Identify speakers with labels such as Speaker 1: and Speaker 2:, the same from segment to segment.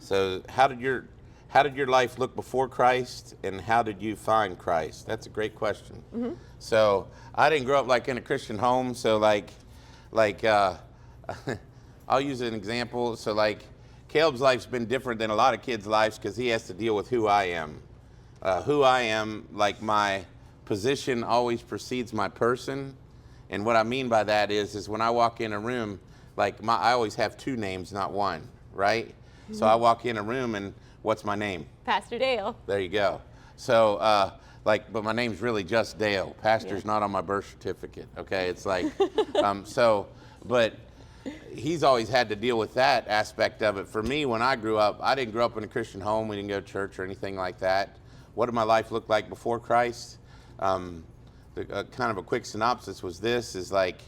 Speaker 1: So how did your life look before Christ, and how did you find Christ? That's a great question. So I didn't grow up like in a Christian home. So like I'll use an example. So like Caleb's life's been different than a lot of kids' lives because he has to deal with who I am. Like my position always precedes my person. And what I mean by that is when I walk in a room, like I always have two names, not one, right? So I walk in a room and what's my name?
Speaker 2: Pastor Dale.
Speaker 1: There you go. So but my name's really just Dale. Pastor's not on my birth certificate, okay? It's like, but he's always had to deal with that aspect of it. For me, when I grew up, I didn't grow up in a Christian home. We didn't go to church or anything like that. What did my life look like before Christ? Kind of a quick synopsis was this, is like,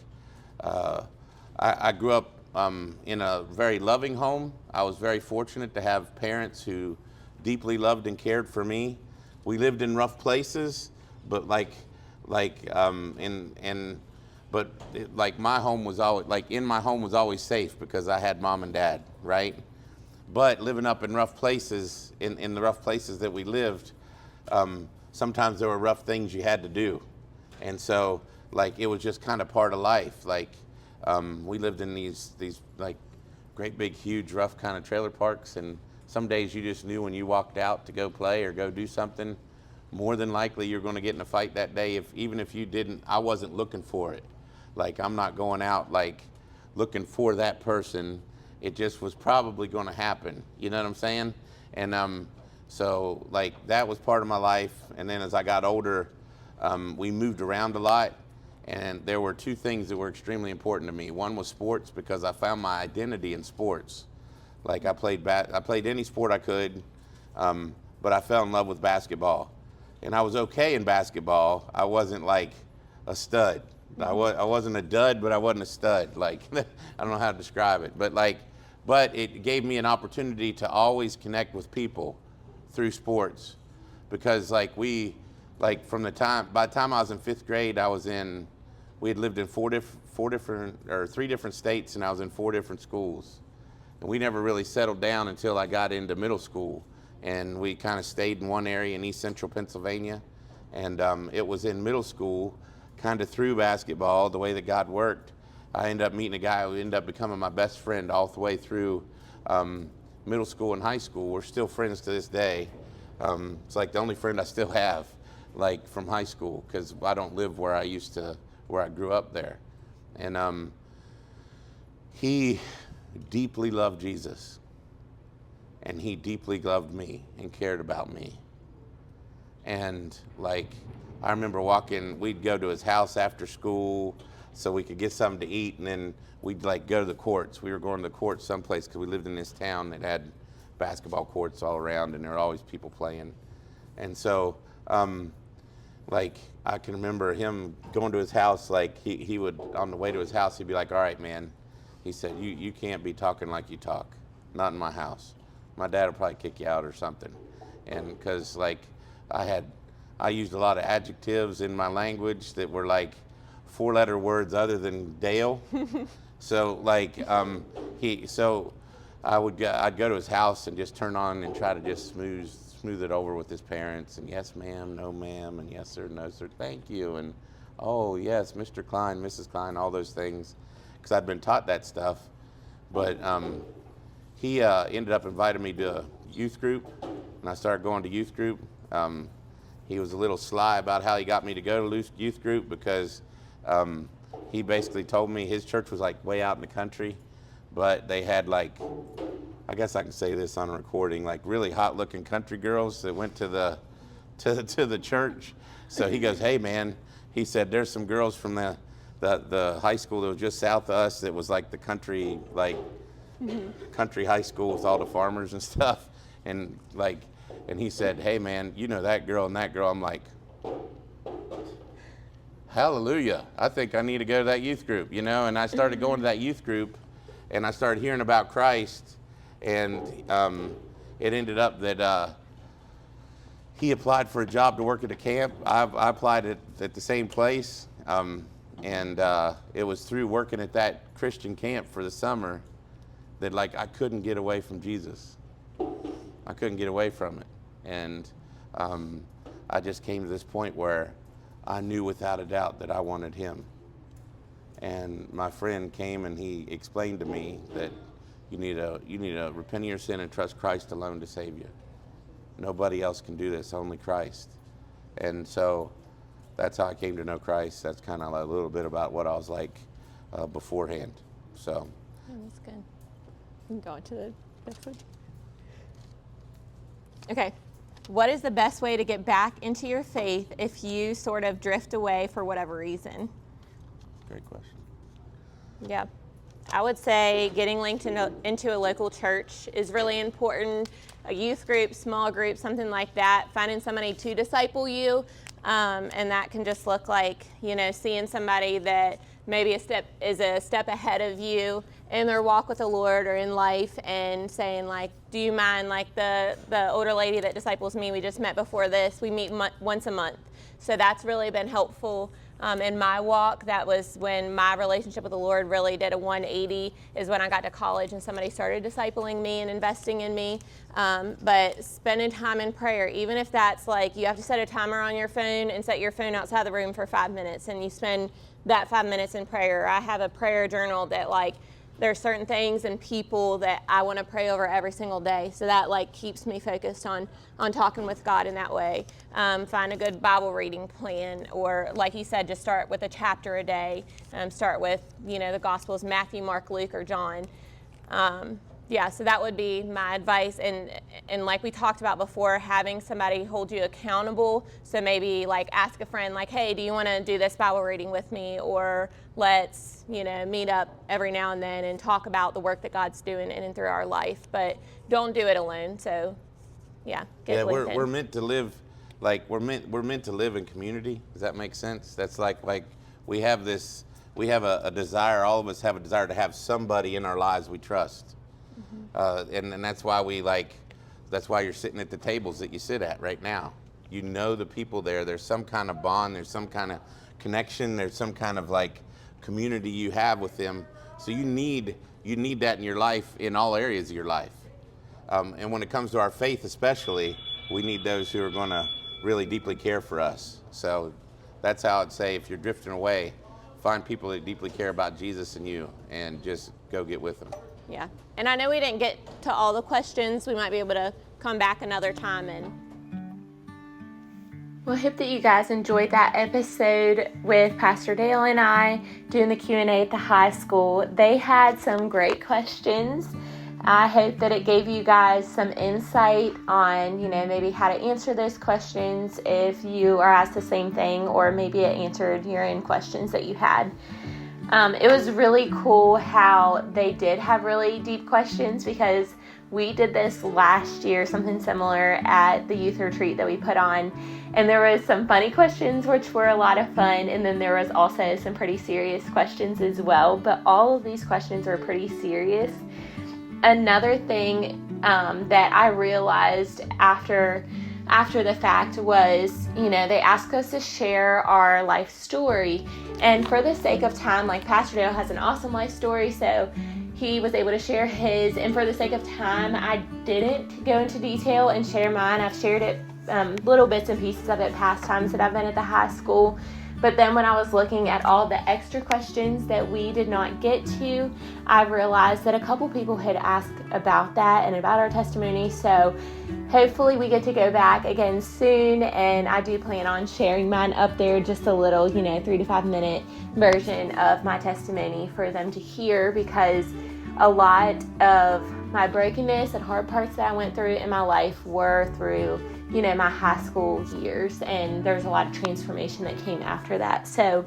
Speaker 1: I grew up in a very loving home. I was very fortunate to have parents who deeply loved and cared for me. We lived in rough places, but my home was always in my home was always safe because I had mom and dad, right? But living up in rough places, in the rough places that we lived, sometimes there were rough things you had to do. And so like it was just kind of part of life. Like we lived in these like great big huge rough kind of trailer parks, and some days you just knew when you walked out to go play or go do something, more than likely you're going to get in a fight that day. Even if you didn't, I wasn't looking for it. Like I'm not going out like looking for that person. It just was probably going to happen. You know what I'm saying? And so like that was part of my life. And then as I got older, we moved around a lot. And there were two things that were extremely important to me. One was sports, because I found my identity in sports. Like I played any sport I could, but I fell in love with basketball. And I was okay in basketball. I wasn't like a stud. I wasn't a dud, but I wasn't a stud. Like I don't know how to describe it, but it gave me an opportunity to always connect with people through sports, because by the time I was in 5th grade, we had lived in three different states, and I was in 4 different schools. And we never really settled down until I got into middle school. And we kind of stayed in one area in East Central Pennsylvania. And it was in middle school, kind of through basketball, the way that God worked, I ended up meeting a guy who ended up becoming my best friend all the way through middle school and high school. We're still friends to this day. It's like the only friend I still have, like from high school, because I don't live where I grew up there. And he deeply loved Jesus, and he deeply loved me and cared about me. And like I remember we'd go to his house after school so we could get something to eat, and then we'd like go to the courts. We were going to the courts someplace because we lived in this town that had basketball courts all around, and there were always people playing. And so like I can remember him going to his house. Like he would, on the way to his house, he'd be like, "All right, man," he said, you can't be talking like you talk, not in my house. My dad will probably kick you out or something." And because like I used a lot of adjectives in my language that were like 4-letter words other than Dale. So like I'd go to his house and just turn on and try to just smooth it over with his parents, and yes ma'am, no ma'am, and yes sir, no sir, thank you, and oh yes, Mr. Klein, Mrs. Klein, all those things, because I'd been taught that stuff. But he ended up inviting me to a youth group, and I started going to youth group. He was a little sly about how he got me to go to youth group, because he basically told me his church was like way out in the country, but they had like, I guess I can say this on a recording, like really hot looking country girls that went to the church. So he goes, "Hey man," he said, "there's some girls from the high school that was just south of us that was like the country, like country high school with all the farmers and stuff." And he said, "Hey man, you know that girl and that girl." I'm like, hallelujah, I think I need to go to that youth group, you know? And I started going to that youth group, and I started hearing about Christ. And it ended up that he applied for a job to work at a camp. I applied at the same place. And it was through working at that Christian camp for the summer that like I couldn't get away from Jesus. I couldn't get away from it. And I just came to this point where I knew without a doubt that I wanted him. And my friend came and he explained to me that you need to repent of your sin and trust Christ alone to save you. Nobody else can do this, only Christ. And so that's how I came to know Christ. That's kind of a little bit about what I was like beforehand. So.
Speaker 2: That's good. You can go into the next one. Okay. What is the best way to get back into your faith if you sort of drift away for whatever reason?
Speaker 1: Great question.
Speaker 2: Yeah. I would say getting linked into a local church is really important. A youth group, small group, something like that. Finding somebody to disciple you. And that can just look like, seeing somebody that maybe is a step ahead of you in their walk with the Lord or in life, and saying, like, do you mind, like the older lady that disciples me, we just met before this, we meet once a month. So that's really been helpful in my walk. That was when my relationship with the Lord really did a 180, is when I got to college and somebody started discipling me and investing in me. But spending time in prayer, even if that's like you have to set a timer on your phone and set your phone outside the room for 5 minutes, and you spend that 5 minutes in prayer. I have a prayer journal that, like, there's certain things and people that I want to pray over every single day. So that, like, keeps me focused on talking with God in that way. Find a good Bible reading plan, or like you said, just start with a chapter a day. Start with, the Gospels, Matthew, Mark, Luke, or John. So that would be my advice. And like we talked about before, having somebody hold you accountable. So maybe, like, ask a friend, like, hey, do you want to do this Bible reading with me? Or let's, meet up every now and then and talk about the work that God's doing in and through our life. But don't do it alone. So,
Speaker 1: we're meant to live, like, we're meant to live in community. Does that make sense? That's like we have a desire, all of us have a desire to have somebody in our lives we trust. And that's why that's why you're sitting at the tables that you sit at right now. You know the people there. There's some kind of bond. There's some kind of connection. There's some kind of, like, community you have with them. So you need that in your life, in all areas of your life. And when it comes to our faith especially, we need those who are going to really deeply care for us. So that's how I'd say, if you're drifting away, find people that deeply care about Jesus and you, and just go get with them.
Speaker 2: Yeah. And I know we didn't get to all the questions. We might be able to come back another time. Well, I hope that you guys enjoyed that episode with Pastor Dale and I doing the Q&A at the high school. They had some great questions. I hope that it gave you guys some insight on, maybe how to answer those questions if you are asked the same thing, or maybe it answered your own questions that you had. It was really cool how they did have really deep questions, because we did this last year, something similar, at the youth retreat that we put on. And there was some funny questions, which were a lot of fun. And then there was also some pretty serious questions as well. But all of these questions were pretty serious. Another thing that I realized after the fact was, they asked us to share our life story. And for the sake of time, like, Pastor Dale has an awesome life story, so he was able to share his. And for the sake of time, I didn't go into detail and share mine. I've shared it, little bits and pieces of it past times that I've been at the high school. But then when I was looking at all the extra questions that we did not get to, I realized that a couple people had asked about that and about our testimony. So hopefully we get to go back again soon. And I do plan on sharing mine up there, just a little, 3 to 5 minute version of my testimony for them to hear, because a lot of my brokenness and hard parts that I went through in my life were through my high school years, and there's a lot of transformation that came after that. So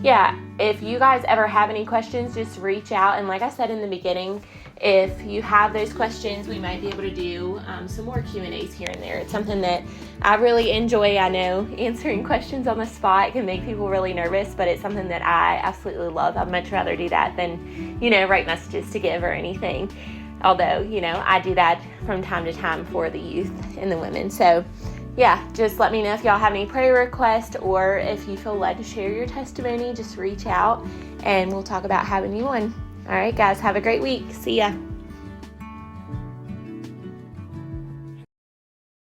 Speaker 2: if you guys ever have any questions, just reach out. And like I said in the beginning, if you have those questions, we might be able to do some more Q&As here and there. It's something that I really enjoy. I know answering questions on the spot can make people really nervous, but it's something that I absolutely love. I'd much rather do that than, write messages to give or anything. Although, I do that from time to time for the youth and the women. So, just let me know if y'all have any prayer requests, or if you feel led to share your testimony, just reach out and we'll talk about having you on. All right, guys, have a great week. See ya.